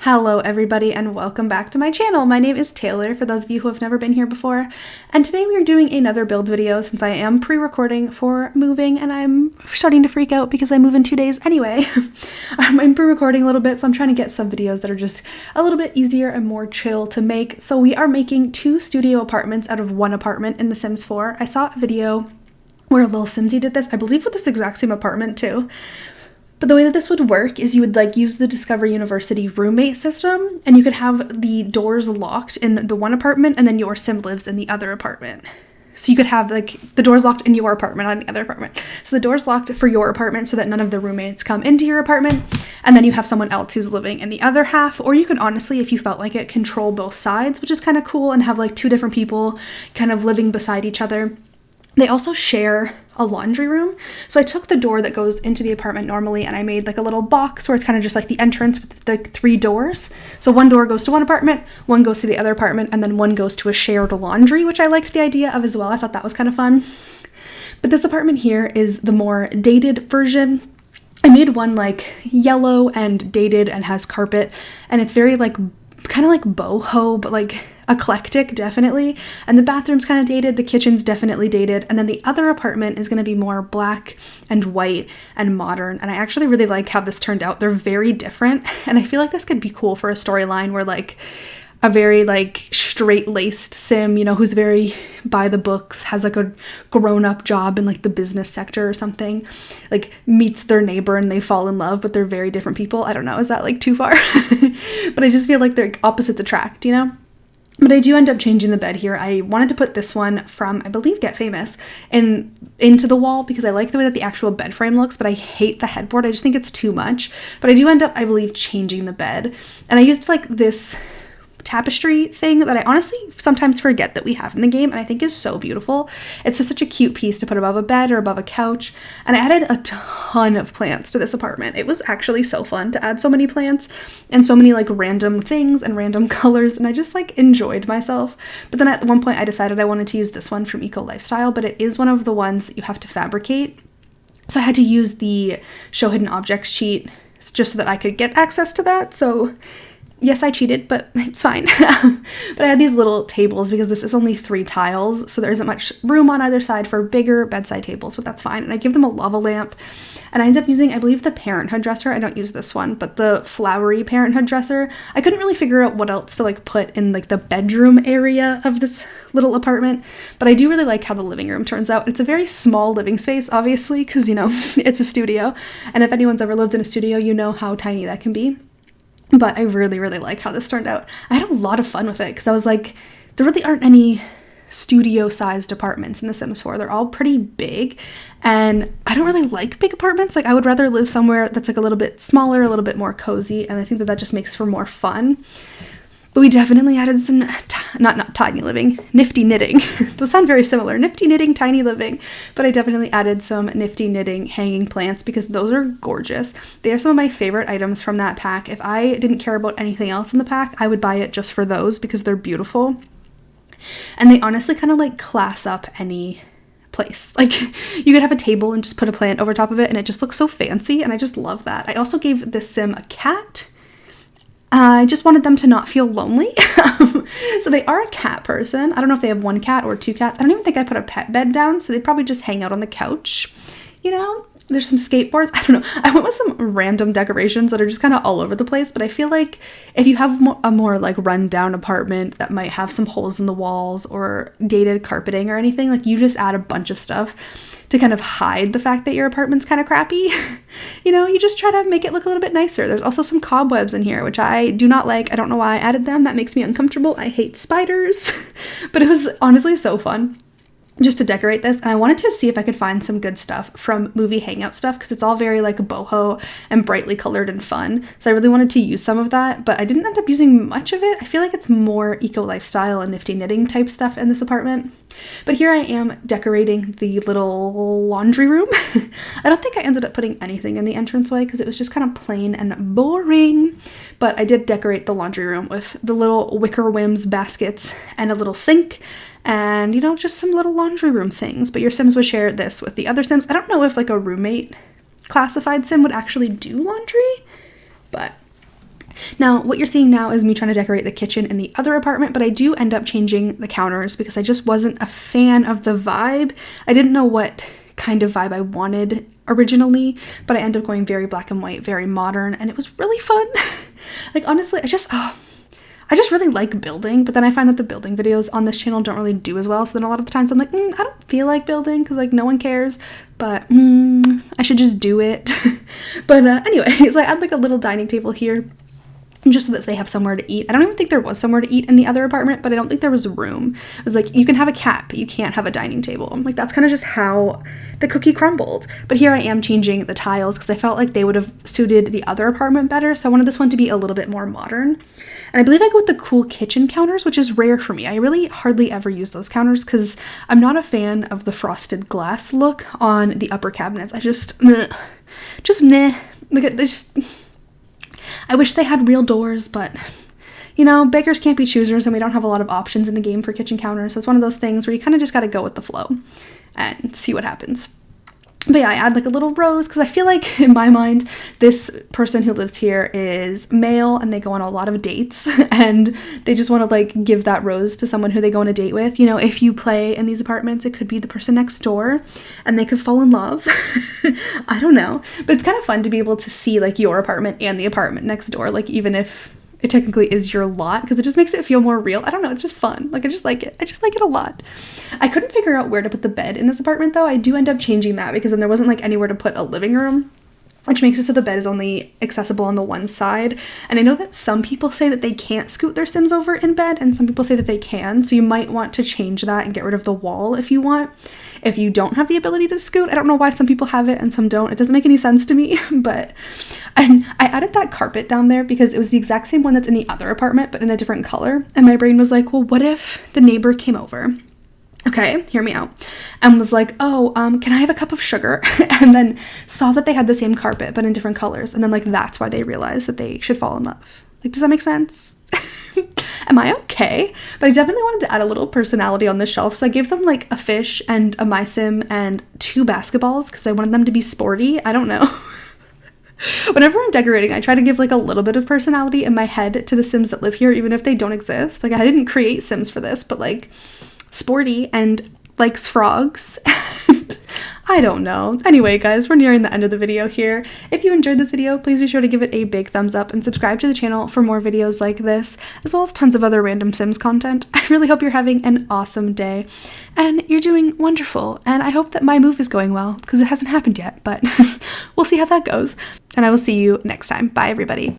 Hello everybody and welcome back to my channel. My name is Taylor, for those of you who have never been here before, and today we are doing another build video since I am pre-recording for moving and I'm starting to freak out because I move in 2 days anyway. I'm pre-recording a little bit, so I'm trying to get some videos that are just a little bit easier and more chill to make. So we are making 2 studio apartments out of 1 apartment in The Sims 4. I saw a video where lilsimsie did this, I believe with this exact same apartment too. But the way that this would work is you would use the Discover University roommate system, and you could have the doors locked in the one apartment and then your sim lives in the other apartment. So you could have the doors locked in your apartment on the other apartment. So the door's locked for your apartment so that none of the roommates come into your apartment, and then you have someone else who's living in the other half. Or you could honestly, if you felt like it, control both sides, which is kind of cool, and have 2 different people kind of living beside each other. They also share a laundry room. So I took the door that goes into the apartment normally and I made a little box where it's kind of just the entrance with the 3 doors. So one door goes to one apartment, one goes to the other apartment, and then one goes to a shared laundry, which I liked the idea of as well. I thought that was kind of fun. But this apartment here is the more dated version. I made one yellow and dated and has carpet, and it's very kind of boho, but eclectic, definitely. And the bathroom's kind of dated, the kitchen's definitely dated, and then the other apartment is going to be more black and white and modern. And I actually really like how this turned out. They're very different, and I feel like this could be cool for a storyline where a very straight-laced sim, who's very by the books, has a grown-up job in the business sector or something, meets their neighbor and they fall in love, but they're very different people. I don't know, is that too far? But I just feel like they're opposites attract, But I do end up changing the bed here. I wanted to put this one from, I believe, Get Famous into the wall because I like the way that the actual bed frame looks, but I hate the headboard. I just think it's too much. But I do end up, I believe, changing the bed. And I used this tapestry thing that I honestly sometimes forget that we have in the game, and I think is so beautiful. It's just such a cute piece to put above a bed or above a couch. And I added a ton of plants to this apartment. It was actually so fun to add so many plants and so many random things and random colors, and I just enjoyed myself. But then at one point I decided I wanted to use this one from Eco Lifestyle, but it is one of the ones that you have to fabricate. So I had to use the Show Hidden Objects cheat just so that I could get access to that. So yes, I cheated, but it's fine. But I had these little tables because this is only 3 tiles, so there isn't much room on either side for bigger bedside tables, but that's fine. And I give them a lava lamp, and I end up using, I believe, the parenthood dresser. I don't use this one, but the flowery parenthood dresser. I couldn't really figure out what else to put in the bedroom area of this little apartment, but I do really like how the living room turns out. It's a very small living space, obviously, because, it's a studio, and if anyone's ever lived in a studio, you know how tiny that can be. But I really, really like how this turned out. I had a lot of fun with it because I was there really aren't any studio-sized apartments in The Sims 4. They're all pretty big, and I don't really like big apartments. I would rather live somewhere that's a little bit smaller, a little bit more cozy, and I think that just makes for more fun. But we definitely added some, not tiny living, nifty knitting. Those sound very similar, nifty knitting, tiny living. But I definitely added some nifty knitting hanging plants because those are gorgeous. They are some of my favorite items from that pack. If I didn't care about anything else in the pack, I would buy it just for those because they're beautiful. And they honestly kind of class up any place. You could have a table and just put a plant over top of it and it just looks so fancy, and I just love that. I also gave this sim a cat. I just wanted them to not feel lonely. So they are a cat person. I don't know if they have 1 cat or 2 cats. I don't even think I put a pet bed down, so they probably just hang out on the couch. There's some skateboards. I don't know. I went with some random decorations that are just kind of all over the place, but I feel like if you have a more run-down apartment that might have some holes in the walls or dated carpeting or anything, you just add a bunch of stuff to kind of hide the fact that your apartment's kind of crappy. You just try to make it look a little bit nicer. There's also some cobwebs in here, which I do not like. I don't know why I added them. That makes me uncomfortable. I hate spiders. But it was honestly so fun just to decorate this, and I wanted to see if I could find some good stuff from movie hangout stuff because it's all very boho and brightly colored and fun, so I really wanted to use some of that, but I didn't end up using much of it. I feel like it's more eco lifestyle and nifty knitting type stuff in this apartment. But here I am decorating the little laundry room. I don't think I ended up putting anything in the entranceway because it was just kind of plain and boring, but I did decorate the laundry room with the little wicker whims baskets and a little sink and, just some little laundry room things. But your Sims would share this with the other Sims. I don't know if a roommate classified sim would actually do laundry, but Now, what you're seeing now is me trying to decorate the kitchen in the other apartment, but I do end up changing the counters because I just wasn't a fan of the vibe. I didn't know what kind of vibe I wanted originally, but I ended up going very black and white, very modern, and it was really fun. Like, honestly, I just really like building, but then I find that the building videos on this channel don't really do as well, so then a lot of the times I'm like, I don't feel like building because, like, no one cares, but I should just do it. But anyway, so I add, like, a little dining table here just so that they have somewhere to eat. I don't even think there was somewhere to eat in the other apartment, but I don't think there was room. It was like, you can have a cat, but you can't have a dining table. Like, that's kind of just how the cookie crumbled. But here I am changing the tiles because I felt like they would have suited the other apartment better, so I wanted this one to be a little bit more modern. And I believe I go with the cool kitchen counters, which is rare for me. I really hardly ever use those counters because I'm not a fan of the frosted glass look on the upper cabinets. I just meh. Like, I wish they had real doors, but, you know, beggars can't be choosers, and we don't have a lot of options in the game for kitchen counters, so it's one of those things where you kind of just got to go with the flow and see what happens. But yeah, I add, like, a little rose because I feel like, in my mind, this person who lives here is male and they go on a lot of dates and they just want to, like, give that rose to someone who they go on a date with. You know, if you play in these apartments, it could be the person next door and they could fall in love. I don't know. But it's kind of fun to be able to see, like, your apartment and the apartment next door, like, even if it technically is your lot, because it just makes it feel more real. I don't know, it's just fun. Like, I just like it. I just like it a lot. I couldn't figure out where to put the bed in this apartment, though. I do end up changing that because then there wasn't, like, anywhere to put a living room, which makes it so the bed is only accessible on the one side. And I know that some people say that they can't scoot their Sims over in bed, and some people say that they can, so you might want to change that and get rid of the wall if you want. If you don't have the ability to scoot, I don't know why some people have it and some don't. It doesn't make any sense to me, but I added that carpet down there because it was the exact same one that's in the other apartment, but in a different color. And my brain was like, well, what if the neighbor came over? Okay, hear me out. And was like, oh, can I have a cup of sugar? And then saw that they had the same carpet, but in different colors. And then, like, that's why they realized that they should fall in love. Like, does that make sense? Am I okay? But I definitely wanted to add a little personality on the shelf, so I gave them, like, a fish and a my sim and 2 basketballs because I wanted them to be sporty. I don't know. Whenever I'm decorating, I try to give, like, a little bit of personality in my head to the Sims that live here, even if they don't exist. Like, I didn't create Sims for this, but, like, sporty and likes frogs. I don't know. Anyway, guys, we're nearing the end of the video here. If you enjoyed this video, please be sure to give it a big thumbs up and subscribe to the channel for more videos like this, as well as tons of other random Sims content. I really hope you're having an awesome day and you're doing wonderful. And I hope that my move is going well because it hasn't happened yet, but we'll see how that goes. And I will see you next time. Bye, everybody.